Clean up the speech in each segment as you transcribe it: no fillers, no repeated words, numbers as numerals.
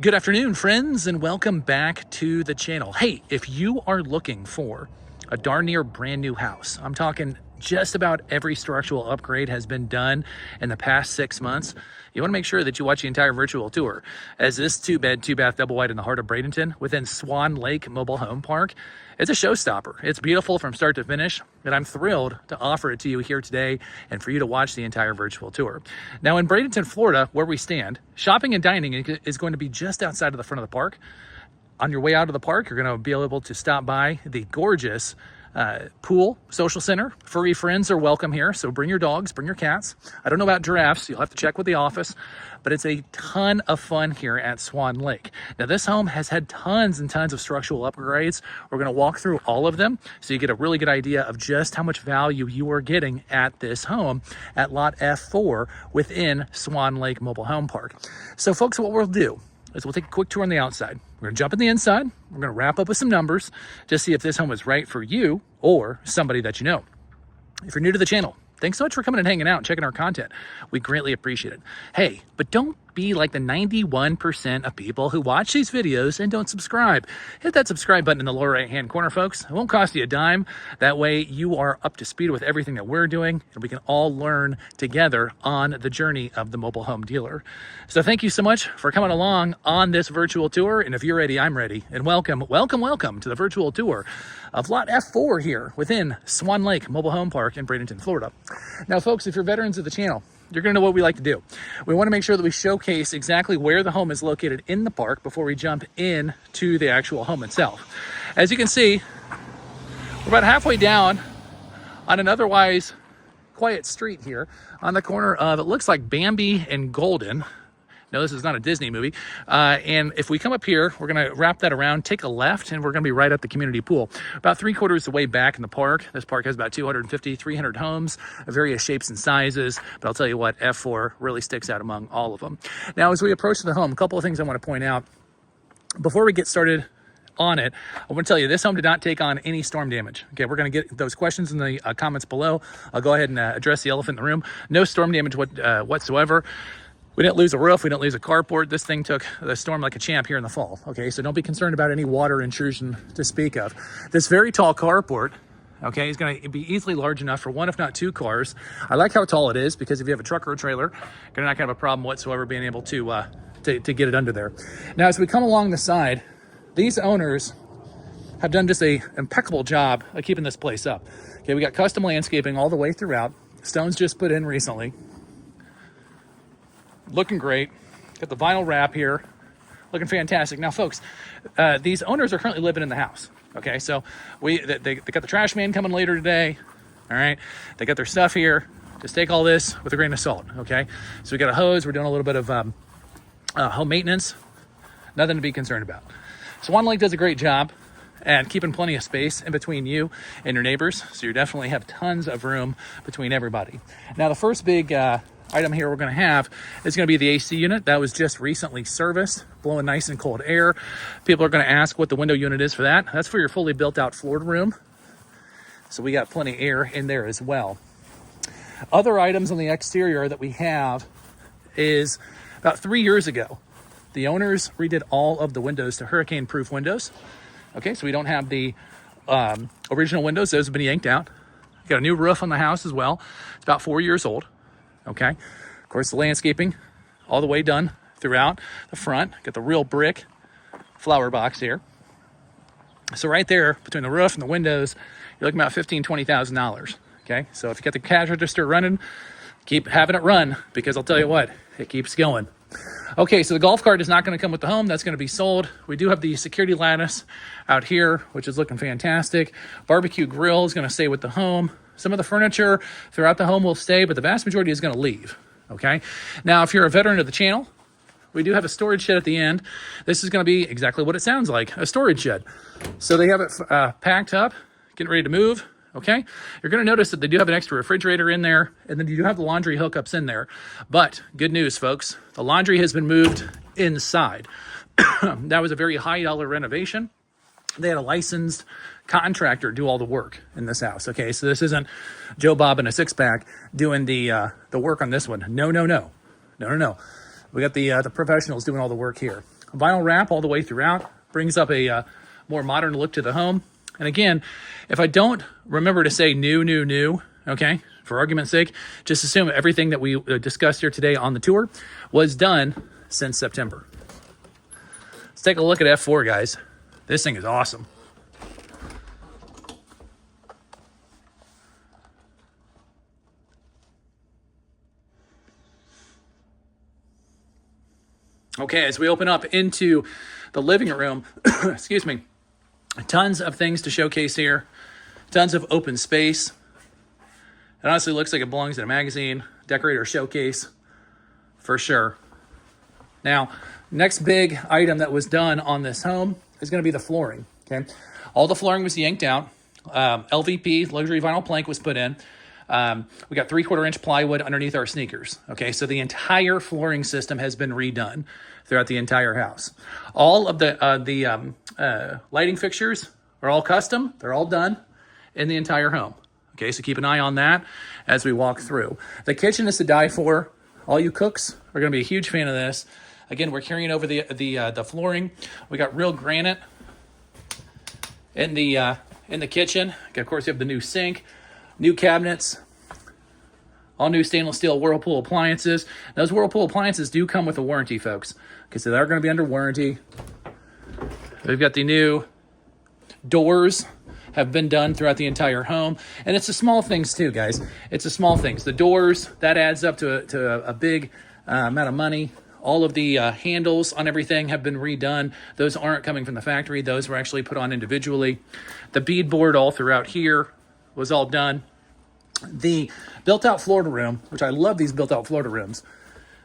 Good afternoon, friends, and welcome back to the channel. Hey, if you are looking for a darn near brand new house, I'm talking just about every structural upgrade has been done in the past 6 months, you want to make sure that you watch the entire virtual tour, as this 2-bed, 2-bath, double wide in the heart of Bradenton within Swan Lake Mobile Home Park is a showstopper. It's beautiful from start to finish, and I'm thrilled to offer it to you here today and for you to watch the entire virtual tour. Now, in Bradenton, Florida, where we stand, shopping and dining is going to be just outside of the front of the park. On your way out of the park, you're going to be able to stop by the gorgeous pool, social center. Furry friends are welcome here, so bring your dogs, bring your cats. I don't know about giraffes, you'll have to check with the office, but it's a ton of fun here at Swan Lake. Now, this home has had tons and tons of structural upgrades. We're going to walk through all of them so you get a really good idea of just how much value you are getting at this home at lot F4 within Swan Lake Mobile Home Park. So folks, what we'll do is we'll take a quick tour on the outside. We're going to jump in the inside. We're going to wrap up with some numbers, just see if this home is right for you or somebody that you know. If you're new to the channel, thanks so much for coming and hanging out and checking our content. We greatly appreciate it. Hey, but don't be like the 91% of people who watch these videos and don't subscribe. Hit that subscribe button in the lower right hand corner, folks. It won't cost you a dime. That way you are up to speed with everything that we're doing, and we can all learn together on the journey of the mobile home dealer. So thank you so much for coming along on this virtual tour. And if you're ready, I'm ready. And welcome to the virtual tour of lot F4 here within Swan Lake Mobile Home Park in Bradenton, Florida. Now, folks, if you're veterans of the channel, you're going to know what we like to do. We want to make sure that we showcase exactly where the home is located in the park before we jump in to the actual home itself. As you can see, we're about halfway down on an otherwise quiet street here on the corner of, it looks like Bambi and Golden. No, this is not a Disney movie. And if we come up here, we're going to wrap that around, take a left, and we're going to be right at the community pool. About 3/4 of the way back in the park. This park has about 250, 300 homes of various shapes and sizes. But I'll tell you what, F4 really sticks out among all of them. Now, as we approach the home, a couple of things I want to point out. Before we get started on it, I want to tell you this home did not take on any storm damage. Okay, we're going to get those questions in the comments below. I'll go ahead and address the elephant in the room. No storm damage whatsoever. We didn't lose a roof. We didn't lose a carport. This thing took the storm like a champ here in the fall. Okay, so don't be concerned about any water intrusion to speak of. This very tall carport, okay, is going to be easily large enough for one, if not two cars. I like how tall it is because if you have a truck or a trailer, you're not going to have a problem whatsoever being able to get it under there. Now, as we come along the side, these owners have done just a impeccable job of keeping this place up. Okay, we got custom landscaping all the way throughout. Stones just put in recently. Looking great. Got the vinyl wrap here. Looking fantastic. Now, folks, these owners are currently living in the house. Okay, so they got the trash man coming later today. All right, they got their stuff here. Just take all this with a grain of salt. Okay, so we got a hose. We're doing a little bit of home maintenance. Nothing to be concerned about. Swan Lake does a great job and keeping plenty of space in between you and your neighbors. So you definitely have tons of room between everybody. Now, the first big item here we're going to have is going to be the AC unit that was just recently serviced, blowing nice and cold air. People are going to ask what the window unit is for that. That's for your fully built out floored room. So we got plenty of air in there as well. Other items on the exterior that we have is about 3 years ago, the owners redid all of the windows to hurricane proof windows. Okay, so we don't have the original windows. Those have been yanked out. Got a new roof on the house as well. It's about 4 years old. Okay, of course, the landscaping all the way done throughout the front. Got the real brick flower box here. So right there between the roof and the windows, you're looking about $15,000 to $20,000. Okay, so if you got the cash register running, keep having it run, because I'll tell you what, it keeps going. Okay, so the golf cart is not going to come with the home. That's going to be sold. We do have the security lattice out here, which is looking fantastic. Barbecue grill is going to stay with the home. Some of the furniture throughout the home will stay, but the vast majority is going to leave. Okay, now if you're a veteran of the channel, we do have a storage shed at the end. This is going to be exactly what it sounds like, a storage shed. So they have it packed up, getting ready to move. Okay, you're going to notice that they do have an extra refrigerator in there, and then you do have the laundry hookups in there. But good news, folks, the laundry has been moved inside. That was a very high dollar renovation. They had a licensed contractor do all the work in this house. Okay, so this isn't Joe Bob in a six-pack doing the work on this one. No. We got the professionals doing all the work here. Vinyl wrap all the way throughout, brings up a more modern look to the home. And again, if I don't remember to say new, okay, for argument's sake, just assume everything that we discussed here today on the tour was done since September. Let's take a look at F4, guys. This thing is awesome. Okay, as we open up into the living room, excuse me, tons of things to showcase here, tons of open space. It honestly looks like it belongs in a magazine, decorator showcase, for sure. Now, next big item that was done on this home is going to be the flooring, okay? All the flooring was yanked out. LVP, luxury vinyl plank, was put in. We got 3/4 inch plywood underneath our sneakers. Okay, so the entire flooring system has been redone throughout the entire house. All of the lighting fixtures are all custom. They're all done in the entire home. Okay, so keep an eye on that as we walk through. The kitchen is to die for. All you cooks are going to be a huge fan of this. Again, we're carrying over the flooring. We got real granite in the kitchen. Of course, you have the new sink. New cabinets, all new stainless steel Whirlpool appliances. Those Whirlpool appliances do come with a warranty, folks. Okay, so they're going to be under warranty. We've got the new doors have been done throughout the entire home. And it's the small things too, guys. It's the small things. The doors, that adds up to a big amount of money. All of the handles on everything have been redone. Those aren't coming from the factory. Those were actually put on individually. The beadboard all throughout here was all done. The built-out Florida room, which I love these built-out Florida rooms.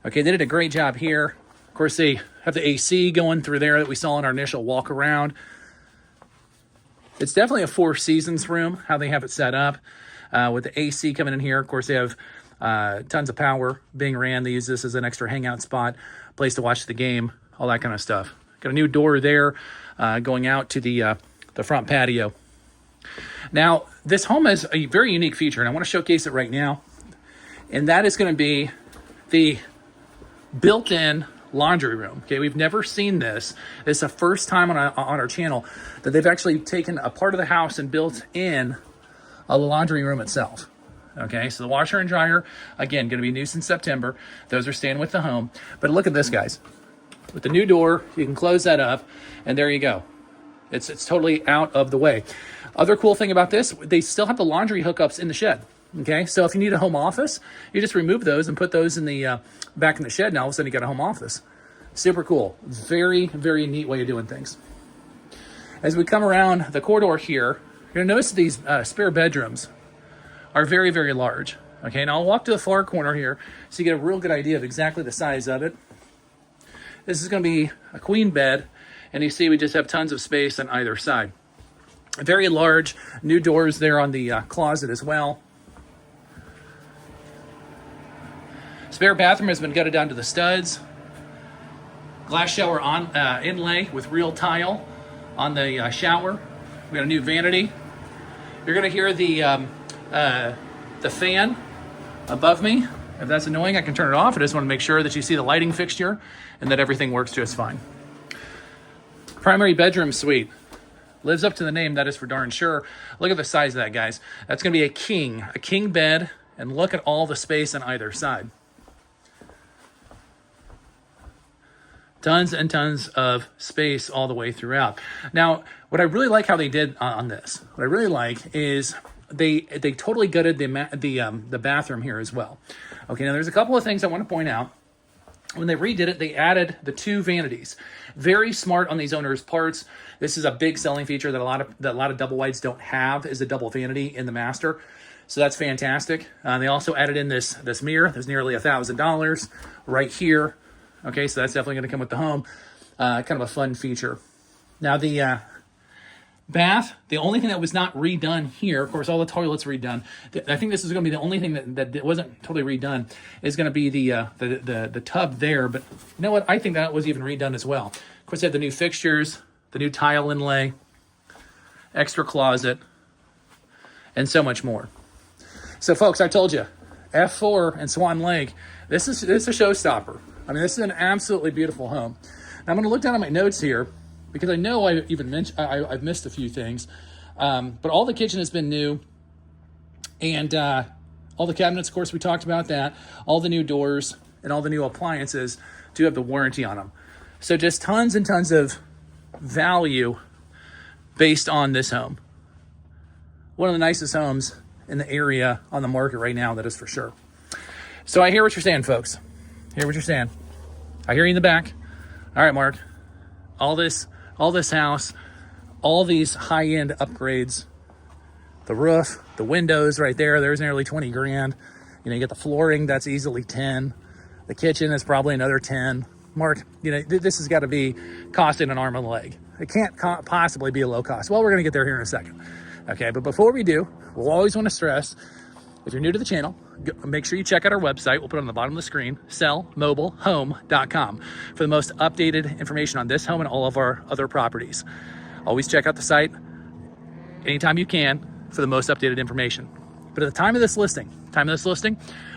Okay, they did a great job here. Of course, they have the AC going through there that we saw in our initial walk around. It's definitely a Four Seasons room, how they have it set up. With the AC coming in here, of course, they have tons of power being ran. They use this as an extra hangout spot, place to watch the game, all that kind of stuff. Got a new door there going out to the front patio. Now, this home has a very unique feature, and I want to showcase it right now. And that is going to be the built-in laundry room. Okay, we've never seen this. It's the first time on our channel that they've actually taken a part of the house and built in a laundry room itself. Okay, so the washer and dryer, again, going to be new since September. Those are staying with the home. But look at this, guys. With the new door, you can close that up, and there you go. It's totally out of the way. Other cool thing about this, they still have the laundry hookups in the shed. Okay, so if you need a home office, you just remove those and put those in the back in the shed, and all of a sudden you got a home office. Super cool. Very, very neat way of doing things. As we come around the corridor here, you're going to notice these spare bedrooms are very, very large. Okay, now I'll walk to the far corner here so you get a real good idea of exactly the size of it. This is going to be a queen bed, and you see we just have tons of space on either side. Very large new doors there on the closet as well. Spare bathroom has been gutted down to the studs. Glass shower on inlay with real tile on the shower. We got a new vanity. You're going to hear the fan above me. If that's annoying, I can turn it off. I just want to make sure that you see the lighting fixture and that everything works just fine. Primary bedroom suite. Lives up to the name, that is for darn sure. Look at the size of that, guys. That's going to be a king bed, and look at all the space on either side. Tons and tons of space all the way throughout. Now, what I really like how they did on this, what I really like is they totally gutted the bathroom here as well. Okay, now there's a couple of things I want to point out. When they redid it, they added the two vanities. Very smart on these owners' parts. This is a big selling feature that a lot of double wides don't have, is a double vanity in the master. So that's fantastic. They also added in this mirror. There's nearly $1,000 right here. Okay, so that's definitely going to come with the home. Kind of a fun feature. Now the bath, the only thing that was not redone here, of course, all the toilets redone. I think this is going to be the only thing that wasn't totally redone, is going to be the tub there. But you know what? I think that was even redone as well. Of course, they have the new fixtures, the new tile inlay, extra closet, and so much more. So, folks, I told you, F4 and Swan Lake, this is a showstopper. I mean, this is an absolutely beautiful home. I'm going to look down at my notes here because I know I even mentioned I've missed a few things, but all the kitchen has been new, and all the cabinets, of course, we talked about that. All the new doors and all the new appliances do have the warranty on them. So just tons and tons of value based on this home. One of the nicest homes in the area on the market right now, that is for sure. So I hear what you're saying, folks. I hear what you're saying. I hear you in the back. All right, Mark, all this house, all these high-end upgrades, the roof, the windows right there's nearly 20 grand. You know, you get the flooring, that's easily 10. The kitchen is probably another 10. Mark, you know, this has got to be costing an arm and a leg. It can't possibly be a low cost. Well, we're going to get there here in a second. Okay, but before we do, we'll always want to stress, if you're new to the channel, make sure you check out our website. We'll put it on the bottom of the screen, sellmobilehome.com, for the most updated information on this home and all of our other properties. Always check out the site anytime you can for the most updated information. But at the time of this listing,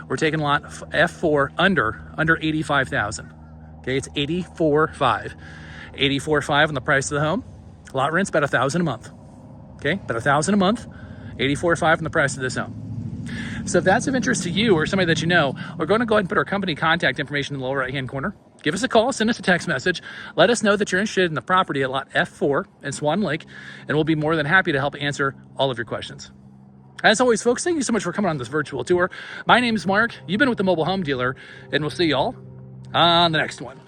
we're taking lot F4 under 85,000. Okay, it's 84.5. 84.5 on the price of the home. Lot rent's about $1,000 a month. Okay, about $1,000 a month. 84.5 on the price of this home. So if that's of interest to you or somebody that you know, we're going to go ahead and put our company contact information in the lower right-hand corner. Give us a call, send us a text message. Let us know that you're interested in the property at lot F4 in Swan Lake, and we'll be more than happy to help answer all of your questions. As always, folks, thank you so much for coming on this virtual tour. My name is Mark. You've been with the Mobile Home Dealer, and we'll see y'all on the next one.